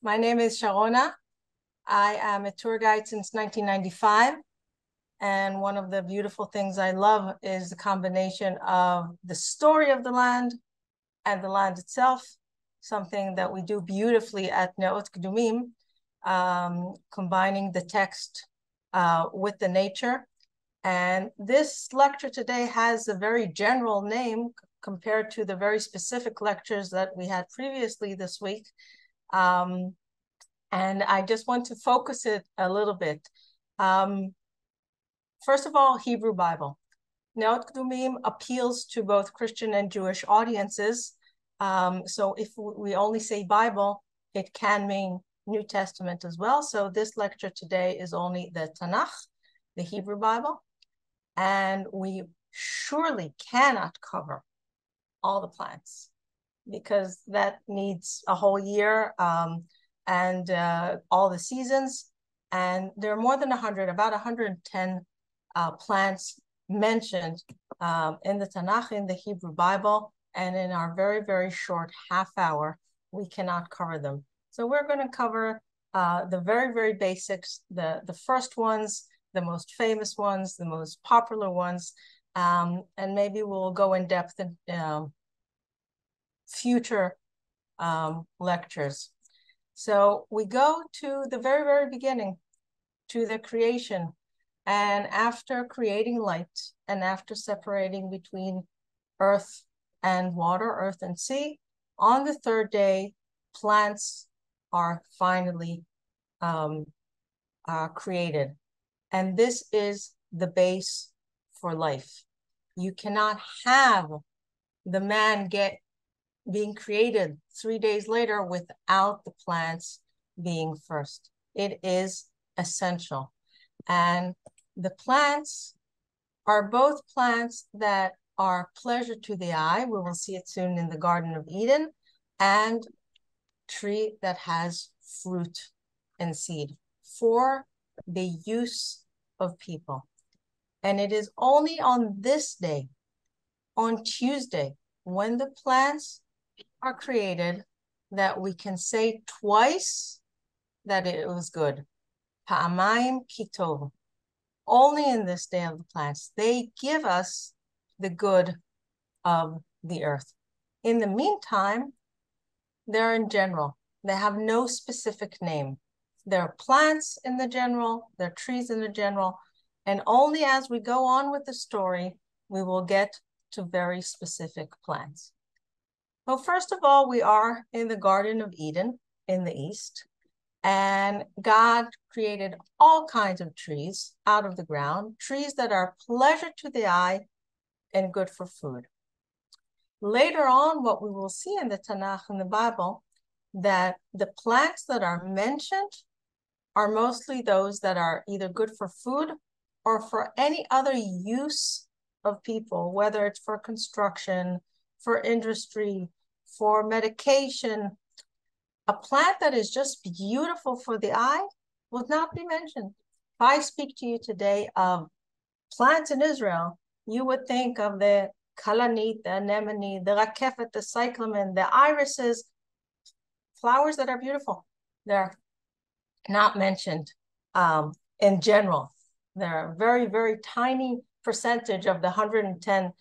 My name is Sharona. I am a tour guide since 1995. And one of the beautiful things I love is the combination of the story of the land and the land itself, something that we do beautifully at Neot Kedumim, combining the text with the nature. And this lecture today has a very general name compared to the very specific lectures that we had previously this week. And I just want to focus it a little bit. First of all, Hebrew Bible. Neot Kedumim appeals to both Christian and Jewish audiences. So if we only say Bible, it can mean New Testament as well. So this lecture today is only the Tanakh, the Hebrew Bible. And we surely cannot cover all the plants because that needs a whole year and all the seasons. And there are more than 100, about 110 plants mentioned in the Tanakh, in the Hebrew Bible, and in our very, very short half hour, we cannot cover them. So we're going to cover the very, very basics, the first ones, the most famous ones, the most popular ones, and maybe we'll go in depth in future lectures. So we go to the very, very beginning, to the creation. And after creating light and after separating between earth and water, earth and sea, on the third day, plants are finally created. And this is the base for life. You cannot have the man being created 3 days later without the plants being first. It is essential. And the plants are both plants that are pleasure to the eye. We will see it soon in the Garden of Eden, and tree that has fruit and seed for the use of people. And it is only on this day, on Tuesday, when the plants are created, that we can say twice that it was good. Pa'amayim kitov. Only in this day of the plants. They give us the good of the earth. In the meantime, they're in general. They have no specific name. They're plants in the general, they're trees in the general, and only as we go on with the story, we will get to very specific plants. Well, first of all, we are in the Garden of Eden in the east, and God created all kinds of trees out of the ground, trees that are pleasure to the eye and good for food. Later on, what we will see in the Tanakh and the Bible, that the plants that are mentioned are mostly those that are either good for food or for any other use of people, whether it's for construction, for industry, for medication. A plant that is just beautiful for the eye will not be mentioned. If I speak to you today of plants in Israel, you would think of the kalanit, the anemone, the rakefet, the cyclamen, the irises, flowers that are beautiful. They're not mentioned in general. They're a very, very tiny percentage of the 110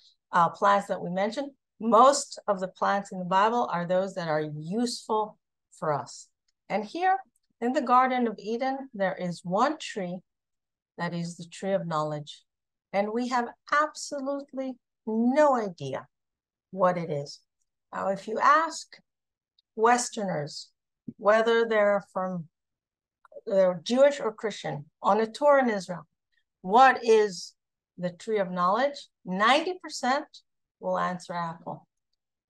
plants that we mentioned. Most of the plants in the Bible are those that are useful for us. And here in the Garden of Eden, there is one tree that is the tree of knowledge. And we have absolutely no idea what it is. Now, if you ask Westerners, whether they're Jewish or Christian, on a tour in Israel, what is the tree of knowledge? 90% will answer apple.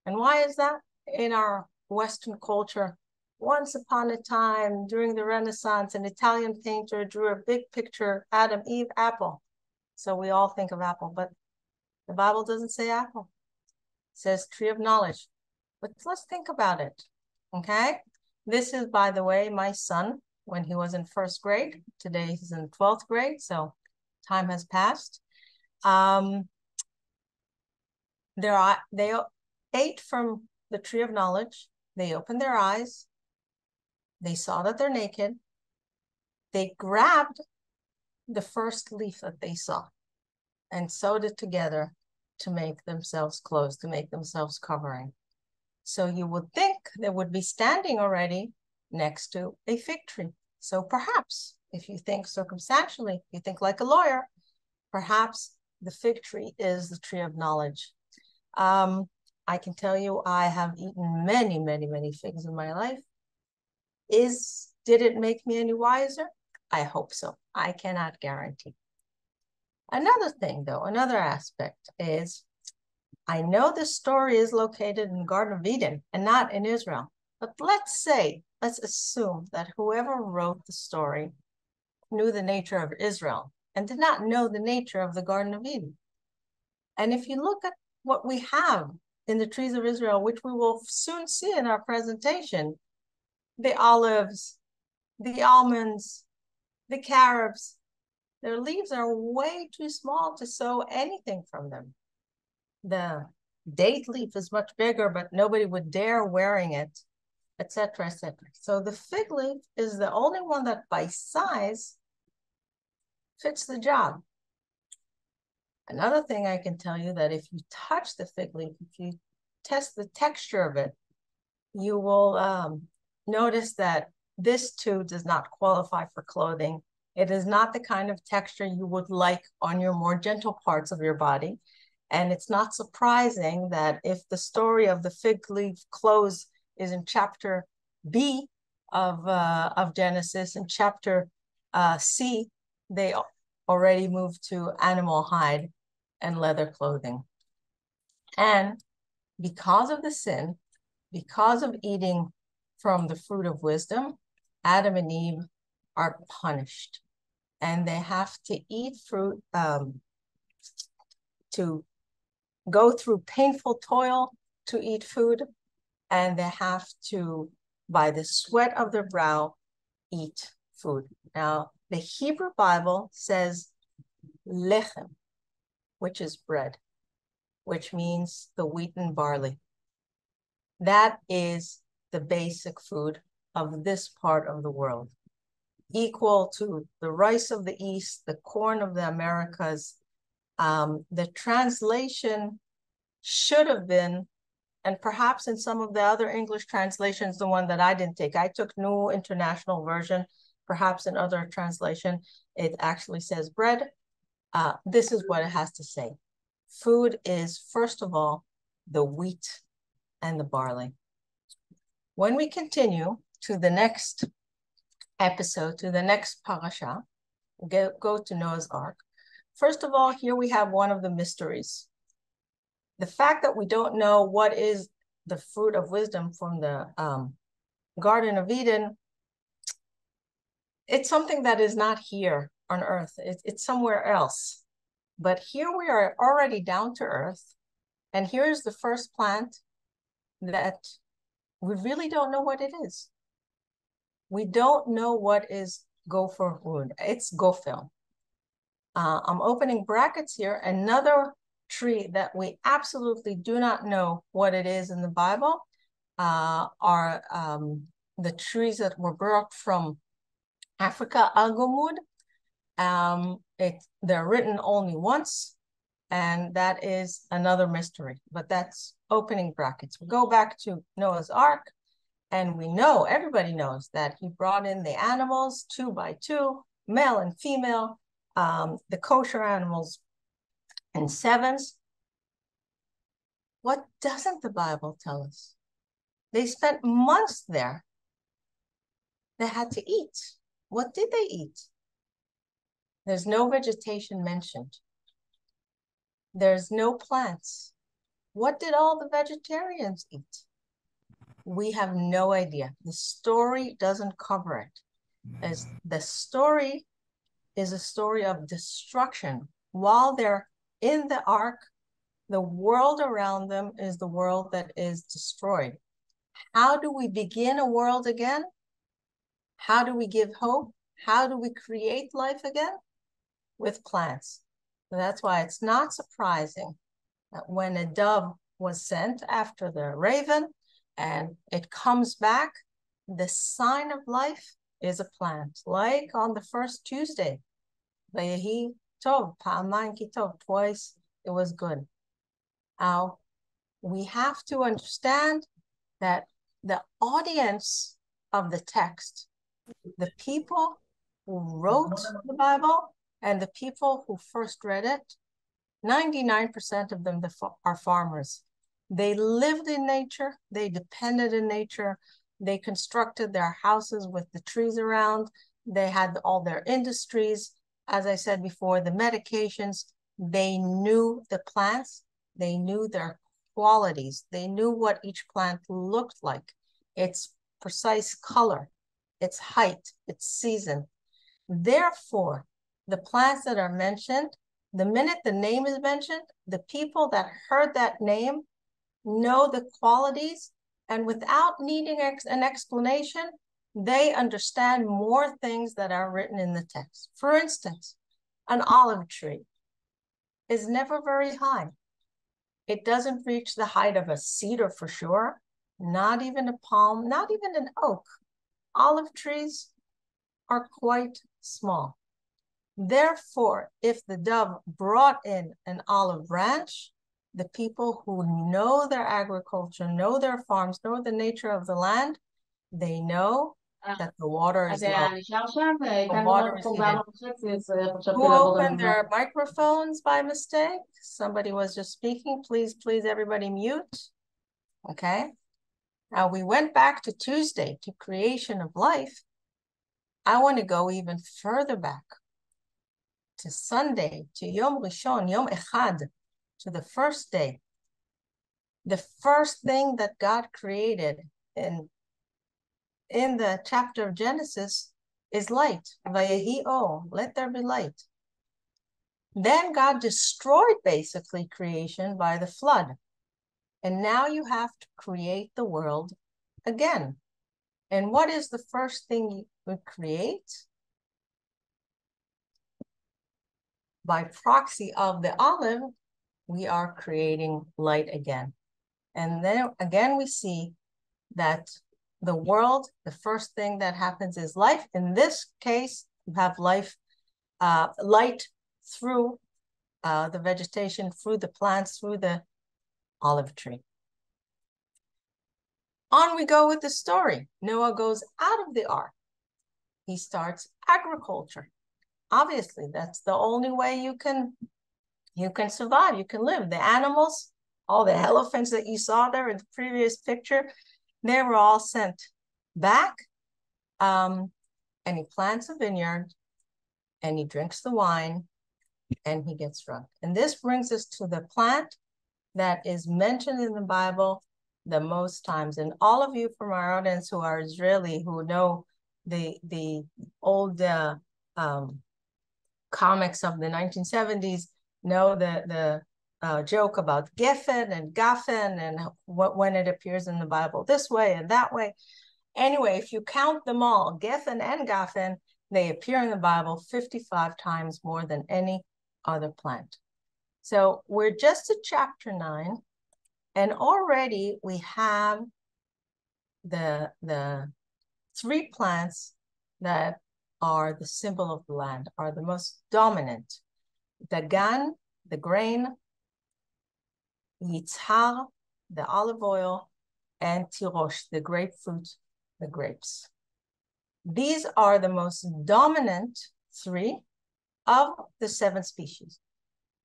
And why is that? In our Western culture, once upon a time, during the Renaissance, an Italian painter drew a big picture, Adam, Eve, apple. So we all think of apple, but the Bible doesn't say apple. It says tree of knowledge. But let's think about it, okay? This is, by the way, my son when he was in first grade. Today he's in 12th grade, so time has passed. They ate from the tree of knowledge. They opened their eyes. They saw that they're naked. They grabbed the first leaf that they saw and sewed it together to make themselves clothes, to make themselves covering. So you would think they would be standing already next to a fig tree. So perhaps, if you think circumstantially, you think like a lawyer, perhaps the fig tree is the tree of knowledge. I can tell you I have eaten many, many, many figs in my life. Did it make me any wiser? I hope so. I cannot guarantee. Another thing though, another aspect is, I know this story is located in the Garden of Eden and not in Israel, but let's assume that whoever wrote the story knew the nature of Israel and did not know the nature of the Garden of Eden. And if you look at what we have in the trees of Israel, which we will soon see in our presentation, the olives, the almonds, the carobs, their leaves are way too small to sew anything from them. The date leaf is much bigger, but nobody would dare wearing it, etc., etc. So the fig leaf is the only one that by size fits the job. Another thing I can tell you, that if you touch the fig leaf, if you test the texture of it, you will notice that this too does not qualify for clothing. It is not the kind of texture you would like on your more gentle parts of your body. And it's not surprising that if the story of the fig leaf clothes is in chapter B of Genesis, in chapter C, they already moved to animal hide and leather clothing. And because of the sin, because of eating from the fruit of wisdom, Adam and Eve are punished. And they have to eat fruit, to go through painful toil to eat food, and they have to, by the sweat of their brow, eat food. Now, the Hebrew Bible says lechem, which is bread, which means the wheat and barley. That is the basic food of this part of the world, equal to the rice of the East, the corn of the Americas. The translation should have been, and perhaps in some of the other English translations, the one that I didn't take, I took New International Version, perhaps in other translation, it actually says bread. This is what it has to say. Food is, first of all, the wheat and the barley. When we continue to the next episode, to the next parasha, go to Noah's Ark. First of all, here we have one of the mysteries. The fact that we don't know what is the fruit of wisdom from the Garden of Eden, it's something that is not here on earth. It's somewhere else. But here we are already down to earth. And here's the first plant that we really don't know what it is. We don't know what is gopher wood. It's gopher. I'm opening brackets here. Another tree that we absolutely do not know what it is in the Bible are the trees that were brought from Africa, agumud. They're written only once, and that is another mystery, but that's opening brackets. We go back to Noah's Ark, and we know, everybody knows, that he brought in the animals 2 by 2, male and female, the kosher animals in 7s. What doesn't the Bible tell us? They spent months there. They had to eat. What did they eat? There's no vegetation mentioned. There's no plants. What did all the vegetarians eat? We have no idea. The story doesn't cover it. As the story is a story of destruction. While they're in the ark, the world around them is the world that is destroyed. How do we begin a world again? How do we give hope? How do we create life again? With plants. So that's why it's not surprising that when a dove was sent after the raven and it comes back, the sign of life is a plant, like on the first Tuesday. Vayehi tov, pa'amayim ki tov, twice it was good. Now, we have to understand that the audience of the text, the people who wrote the Bible and the people who first read it, 99% of them are farmers. They lived in nature, they depended in nature, they constructed their houses with the trees around, they had all their industries. As I said before, the medications, they knew the plants, they knew their qualities, they knew what each plant looked like, its precise color, its height, its season. Therefore, the plants that are mentioned, the minute the name is mentioned, the people that heard that name know the qualities, and without needing an explanation, they understand more things that are written in the text. For instance, an olive tree is never very high. It doesn't reach the height of a cedar for sure, not even a palm, not even an oak. Olive trees are quite small. Therefore, if the dove brought in an olive branch, the people who know their agriculture, know their farms, know the nature of the land, they know that the water is low. The water is hidden. Who opened their microphones by mistake? Somebody was just speaking. Please, everybody mute. Okay. Now we went back to Tuesday, to creation of life. I want to go even further back to Sunday, to Yom Rishon, Yom Echad, to the first day. The first thing that God created in the chapter of Genesis is light. Vayehi o, let there be light. Then God destroyed basically creation by the flood. And now you have to create the world again. And what is the first thing you create? By proxy of the olive, we are creating light again. And then again, we see that the world, the first thing that happens is life. In this case, you have life, light through the vegetation, through the plants, through the olive tree. On we go with the story. Noah goes out of the ark. He starts agriculture. Obviously, that's the only way you can survive, you can live. The animals, all the elephants that you saw there in the previous picture, they were all sent back. And he plants a vineyard, and he drinks the wine, and he gets drunk. And this brings us to the plant that is mentioned in the Bible the most times. And all of you from our audience who are Israeli, who know the old comics of the 1970s, know the joke about Geffen and Gaffen and when it appears in the Bible this way and that way. Anyway, if you count them all, Geffen and Gaffen, they appear in the Bible 55 times more than any other plant. So we're just at chapter 9, and already we have the 3 plants that are the symbol of the land, are the most dominant. Dagan, the grain, Yitzhar, the olive oil, and Tirosh, the grapefruit, the grapes. These are the most dominant 3 of the 7 species.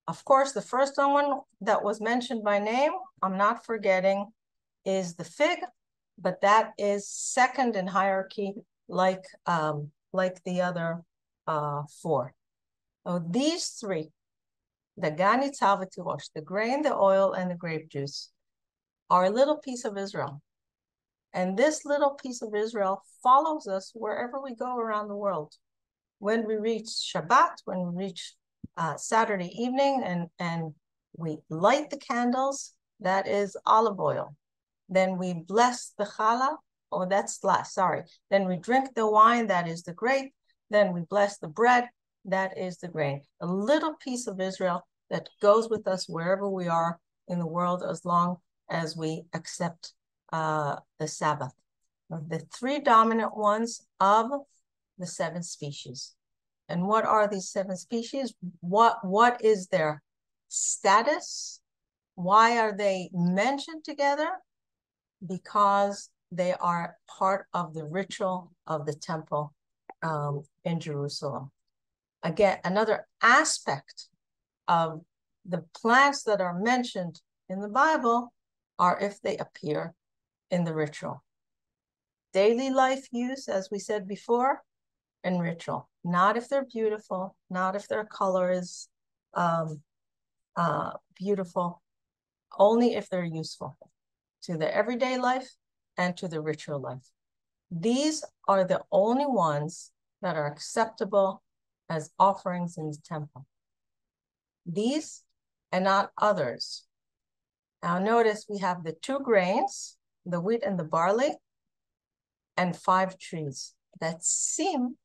Of course, the first one that was mentioned by name, I'm not forgetting, is the fig, but that is second in hierarchy, like the other 4. So these 3, the Gan, Yitzhar, Tirosh, the grain, the oil, and the grape juice, are a little piece of Israel. And this little piece of Israel follows us wherever we go around the world. When we reach Shabbat, when we reach Saturday evening, and we light the candles, that is olive oil. Then we bless the challah, oh, that's last, sorry. Then we drink the wine, that is the grape. Then we bless the bread, that is the grain. A little piece of Israel that goes with us wherever we are in the world as long as we accept the Sabbath. the three dominant ones of the 7 species. And what are these 7 species? What is their status? Why are they mentioned together? Because they are part of the ritual of the temple in Jerusalem. Again, another aspect of the plants that are mentioned in the Bible are if they appear in the ritual. Daily life use, as we said before, and ritual. Not if they're beautiful, not if their color is beautiful, only if they're useful to the everyday life and to the ritual life. These are the only ones that are acceptable as offerings in the temple. These and not others. Now notice we have the 2 grains, the wheat and the barley, and 5 trees that seem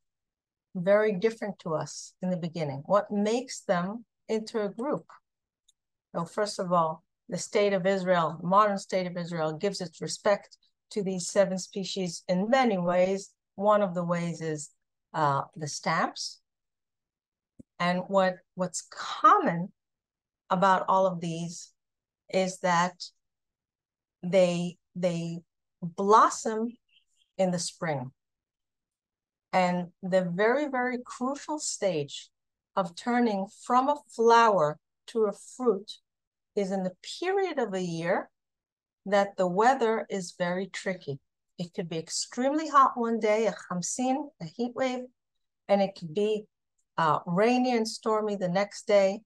very different to us in the beginning. What makes them into a group? Well, first of all, the state of Israel, modern state of Israel, gives its respect to these 7 species in many ways. One of the ways is the stamps. And what's common about all of these is that they blossom in the spring. And the very, very crucial stage of turning from a flower to a fruit is in the period of a year that the weather is very tricky. It could be extremely hot one day, a chamsin, a heat wave, and it could be rainy and stormy the next day.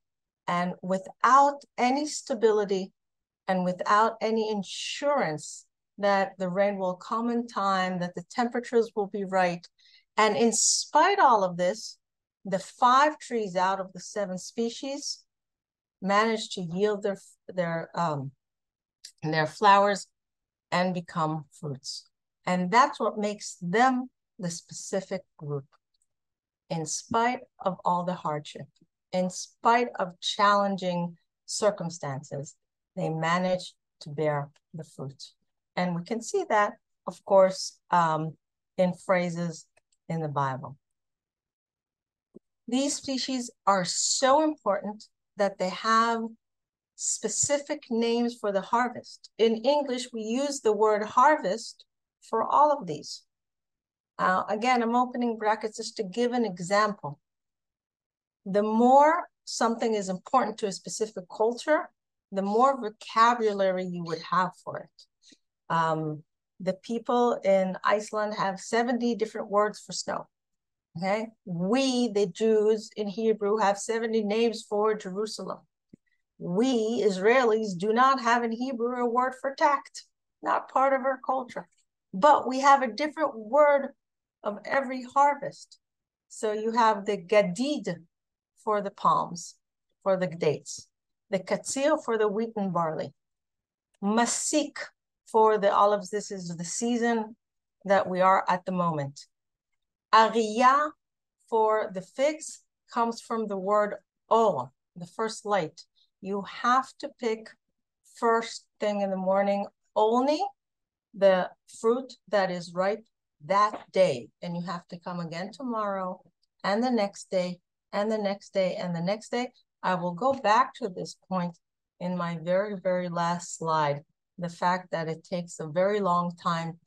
And without any stability and without any insurance that the rain will come in time, that the temperatures will be right. And in spite of all of this, the 5 trees out of the 7 species managed to yield their flowers and become fruits. And that's what makes them the specific group. In spite of all the hardship, in spite of challenging circumstances, they manage to bear the fruit. And we can see that, of course, in phrases in the Bible. These species are so important that they have specific names for the harvest. In English, we use the word harvest for all of these. Again, I'm opening brackets just to give an example. The more something is important to a specific culture, the more vocabulary you would have for it. The people in Iceland have 70 different words for snow. Okay, we, the Jews in Hebrew, have 70 names for Jerusalem. We, Israelis, do not have in Hebrew a word for tact, not part of our culture. But we have a different word of every harvest. So you have the gadid for the palms, for the dates, the katzil for the wheat and barley, masik for the olives. This is the season that we are at the moment. Ariyah for the figs comes from the word or, the first light. You have to pick first thing in the morning only the fruit that is ripe that day. And you have to come again tomorrow and the next day and the next day and the next day. I will go back to this point in my very, very last slide. The fact that it takes a very long time,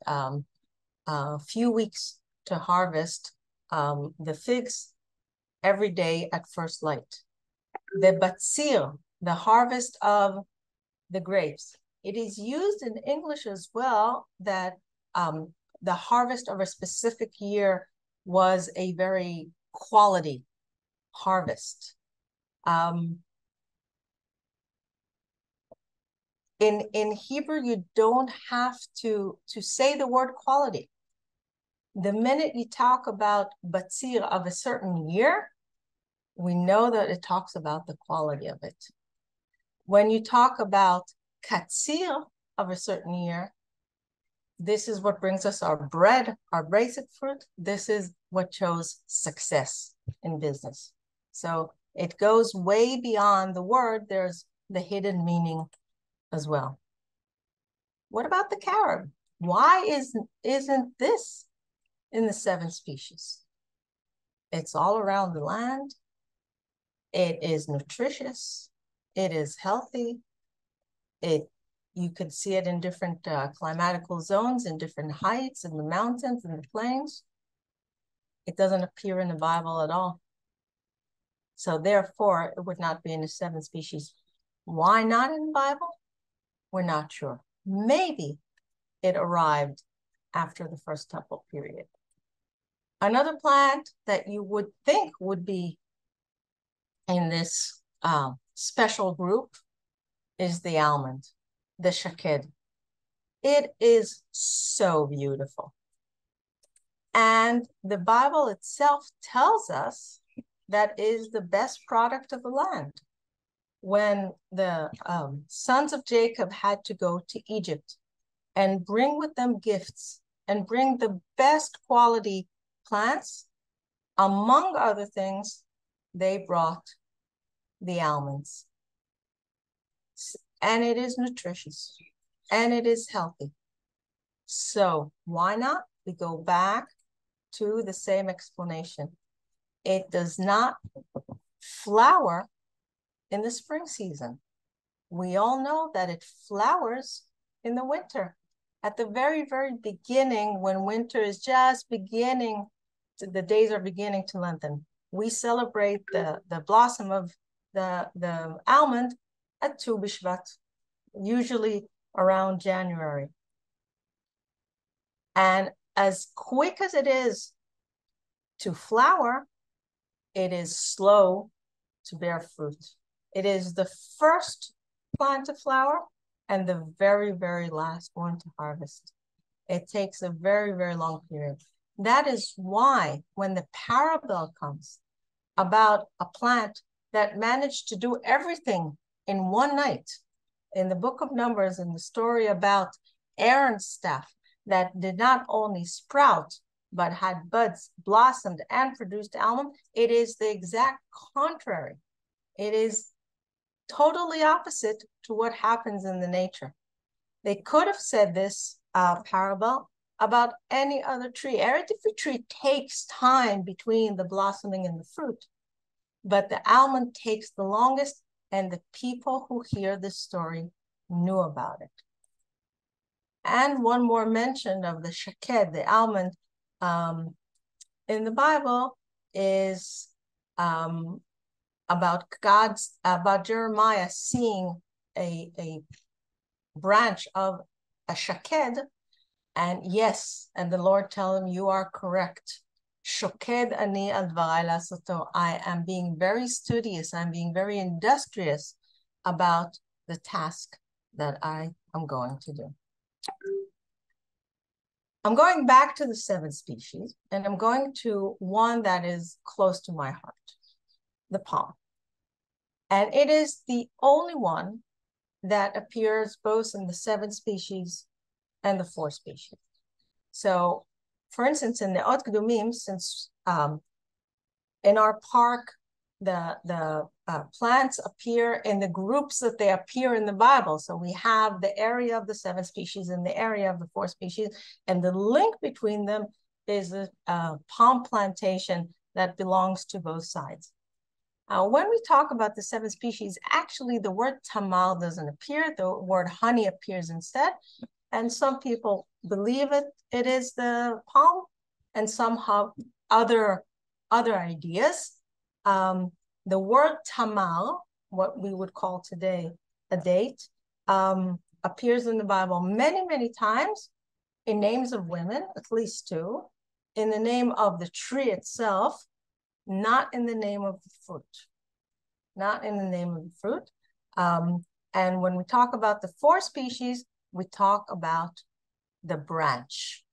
a few weeks to harvest the figs every day at first light. The batzir, the harvest of the grapes. It is used in English as well that the harvest of a specific year was a very quality harvest. In Hebrew, you don't have to say the word quality. The minute you talk about batzir of a certain year, we know that it talks about the quality of it. When you talk about katzir of a certain year, this is what brings us our bread, our basic fruit. This is what shows success in business. So it goes way beyond the word. There's the hidden meaning as well. What about the carob? why isn't this in the 7 species? It's all around the land. It is nutritious. It is healthy. You could see it in different climatical zones, in different heights, in the mountains, in the plains. It doesn't appear in the Bible at all. So therefore, it would not be in the 7 species. Why not in the Bible? We're not sure. Maybe it arrived after the First Temple period. Another plant that you would think would be in this special group is the almond, the shaked. It is so beautiful. And the Bible itself tells us that is the best product of the land. When the sons of Jacob had to go to Egypt and bring with them gifts and bring the best quality plants, among other things, they brought the almonds. And it is nutritious and it is healthy. So why not? We go back to the same explanation. It does not flower in the spring season. We all know that it flowers in the winter. At the very, very beginning, when winter is just beginning, the days are beginning to lengthen. We celebrate the blossom of the almond at Tu B'Shvat, usually around January. And as quick as it is to flower, it is slow to bear fruit. It is the first plant to flower and the very, very last one to harvest. It takes a very, very long period. That is why when the parable comes about a plant that managed to do everything in one night, in the book of Numbers, in the story about Aaron's staff that did not only sprout, but had buds, blossomed, and produced almond, it is the exact contrary. It is totally opposite to what happens in the nature. They could have said this parable about any other tree. Every tree takes time between the blossoming and the fruit, but the almond takes the longest, and the people who hear this story knew about it. And one more mention of the shaked, the almond, in the Bible is about Jeremiah seeing a branch of a shaked, and yes, and the Lord tell him, you are correct. Shoked ani al dvarai lasoto. I am being very studious. I'm being very industrious about the task that I am going to do. I'm going back to the 7 species, and I'm going to one that is close to my heart, the palm. And it is the only one that appears both in the 7 species and the 4 species. So, for instance, in Neot Kedumim, since in our park, the plants appear in the groups that they appear in the Bible. So we have the area of the 7 species and the area of the 4 species, and the link between them is a palm plantation that belongs to both sides. When we talk about the 7 species, actually the word tamal doesn't appear, the word honey appears instead. And some people believe it is the palm, and some have other ideas. The word tamal, what we would call today a date, appears in the Bible many, many times in names of women, at least 2, in the name of the tree itself, not in the name of the fruit. Not in the name of the fruit. And when we talk about the 4 species, we talk about the branch.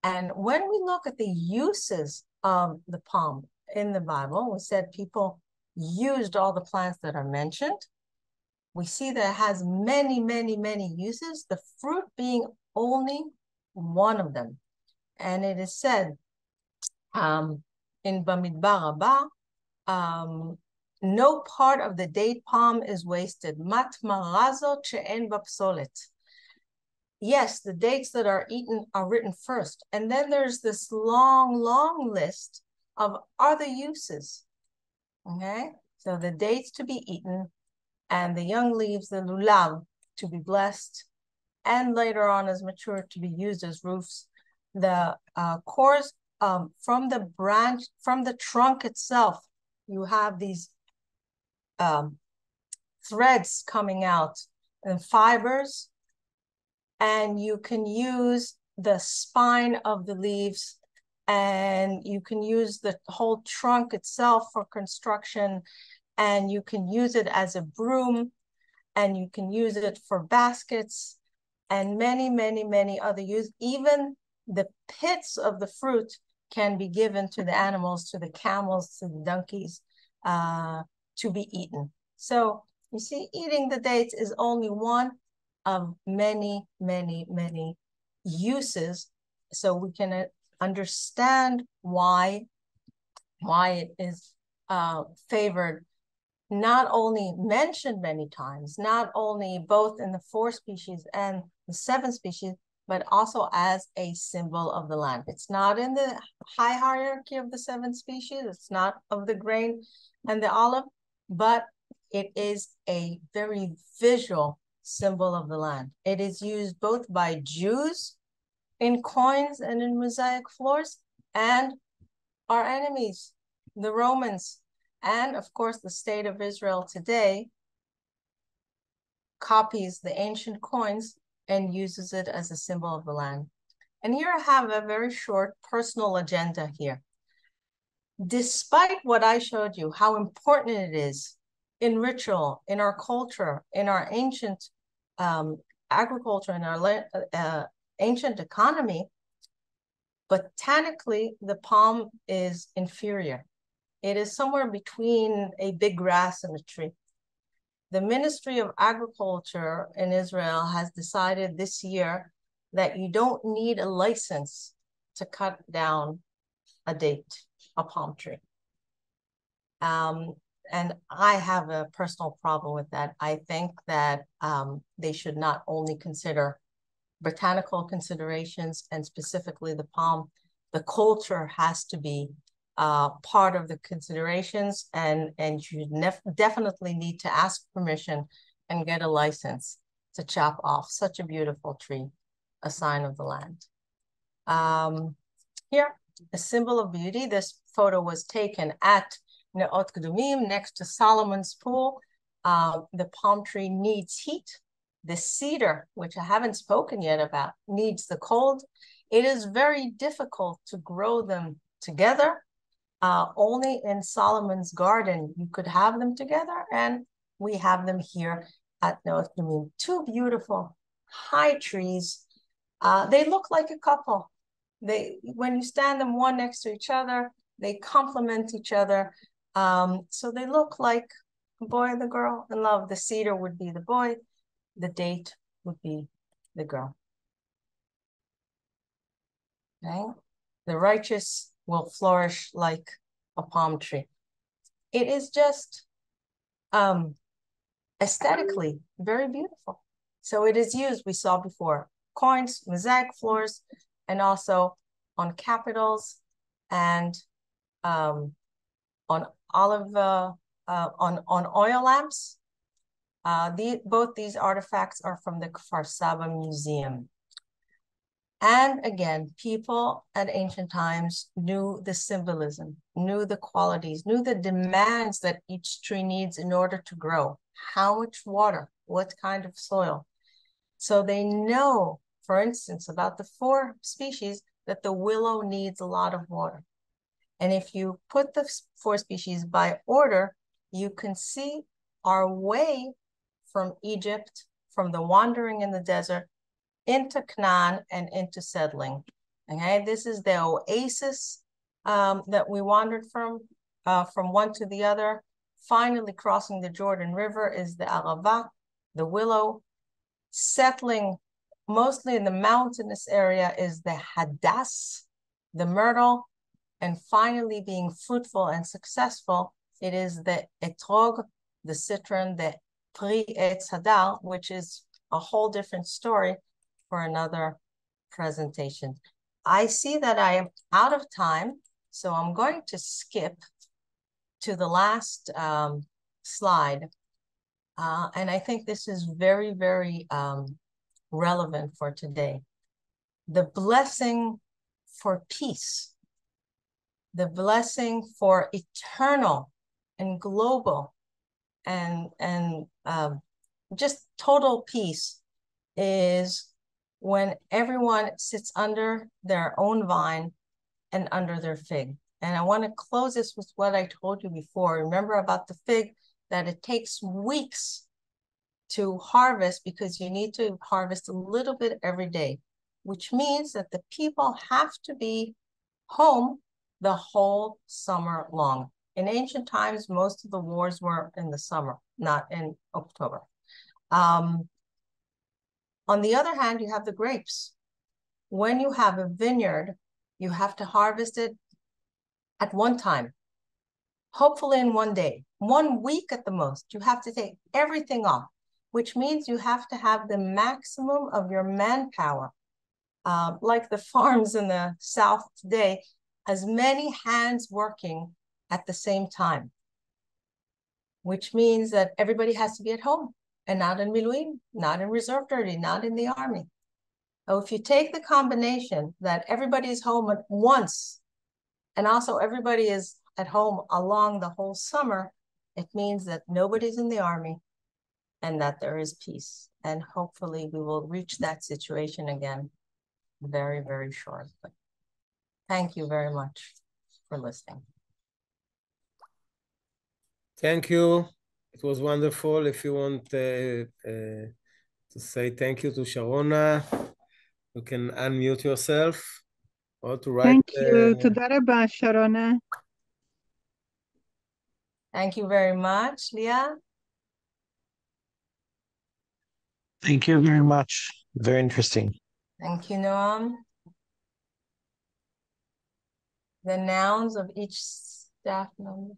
And when we look at the uses of the palm in the Bible, we said people used all the plants that are mentioned. We see that it has many, many, many uses, the fruit being only one of them. And it is said in Bamidbar Rabbah, no part of the date palm is wasted. Mat marazot she'en bapsolet. yes, the dates that are eaten are written first. And then there's this long, long list of other uses. Okay, so the dates to be eaten, and the young leaves, the lulav, to be blessed, and later on as mature to be used as roofs. The cores from the branch, from the trunk itself, you have these threads coming out and fibers, and you can use the spine of the leaves, and you can use the whole trunk itself for construction, and you can use it as a broom, and you can use it for baskets, and many, many, many other uses. Even the pits of the fruit can be given to the animals, to the camels, to the donkeys, to be eaten. So you see, eating the dates is only one of many, many, many uses. So we can understand why it is favored, not only mentioned many times, not only both in the 4 species and the 7 species, but also as a symbol of the land. It's not in the high hierarchy of the 7 species. It's not of the grain and the olive, but it is a very visual symbol of the land. It is used both by Jews in coins and in mosaic floors, and our enemies, the Romans, and of course the state of Israel today copies the ancient coins and uses it as a symbol of the land. And here I have a very short personal agenda here. Despite what I showed you, how important it is in ritual, in our culture, in our ancient agriculture, in our ancient economy, botanically, the palm is inferior. It is somewhere between a big grass and a tree. The Ministry of Agriculture in Israel has decided this year that you don't need a license to cut down a date, a palm tree. And I have a personal problem with that. I think that they should not only consider botanical considerations, and specifically the palm, the culture has to be part of the considerations, and you definitely need to ask permission and get a license to chop off such a beautiful tree, a sign of the land. Here, a symbol of beauty. This photo was taken at Neot Kedumim, next to Solomon's pool. The palm tree needs heat. The cedar, which I haven't spoken yet about, needs the cold. It is very difficult to grow them together. Only in Solomon's garden you could have them together, and we have them here at Neot Kedumim. 2 beautiful high trees. They look like a couple. When you stand them one next to each other, they complement each other. So they look like a boy and the girl in love. The cedar would be the boy, the date would be the girl. Okay? The righteous will flourish like a palm tree. It is just aesthetically very beautiful. So it is used, we saw before, coins, mosaic floors, and also on capitals and on oil lamps. Both these artifacts are from the Kfar Saba Museum. And again, people at ancient times knew the symbolism, knew the qualities, knew the demands that each tree needs in order to grow. How much water, what kind of soil. So they know, for instance, about the 4 species, that the willow needs a lot of water. And if you put the 4 species by order, you can see our way from Egypt, from the wandering in the desert, into Canaan and into settling. Okay, this is the oasis that we wandered from one to the other. Finally crossing the Jordan River is the Arava, the willow. Settling mostly in the mountainous area is the Hadass, the myrtle. And finally being fruitful and successful, it is the Etrog, the citron, the Pri Etz Hadar, which is a whole different story for another presentation. I see that I am out of time, so I'm going to skip to the last slide. And I think this is very, very relevant for today. The blessing for peace, the blessing for eternal and global and just total peace is when everyone sits under their own vine and under their fig. And I want to close this with what I told you before. Remember about the fig, that it takes weeks to harvest because you need to harvest a little bit every day, which means that the people have to be home the whole summer long. In ancient times, most of the wars were in the summer, not in October. On the other hand, you have the grapes. When you have a vineyard, you have to harvest it at one time, hopefully in one day, 1 week at the most. You have to take everything off, which means you have to have the maximum of your manpower. Like the farms in the South today, as many hands working at the same time, which means that everybody has to be at home and not in Miluim, not in reserve duty, not in the army. So if you take the combination that everybody is home at once, and also everybody is at home along the whole summer, it means that nobody's in the army and that there is peace. And hopefully we will reach that situation again very, very shortly. Thank you very much for listening. Thank you. It was wonderful. If you want to say thank you to Sharona, you can unmute yourself or to write. Thank you. תודה רבה, Sharona. Thank you very much, Leah. Thank you very much. Very interesting. Thank you, Noam. The nouns of each staff member.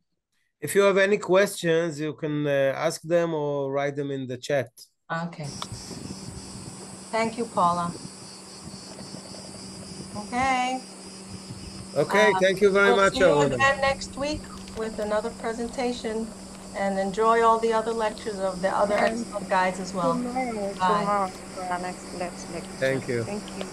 If you have any questions, you can ask them or write them in the chat. Okay. Thank you, Paula. Okay. Okay, thank you very much, We'll see you Sharona. again next week with another presentation, and enjoy all the other lectures of the other excellent guides as well. Tomorrow for our next lecture. Thank you. Thank you.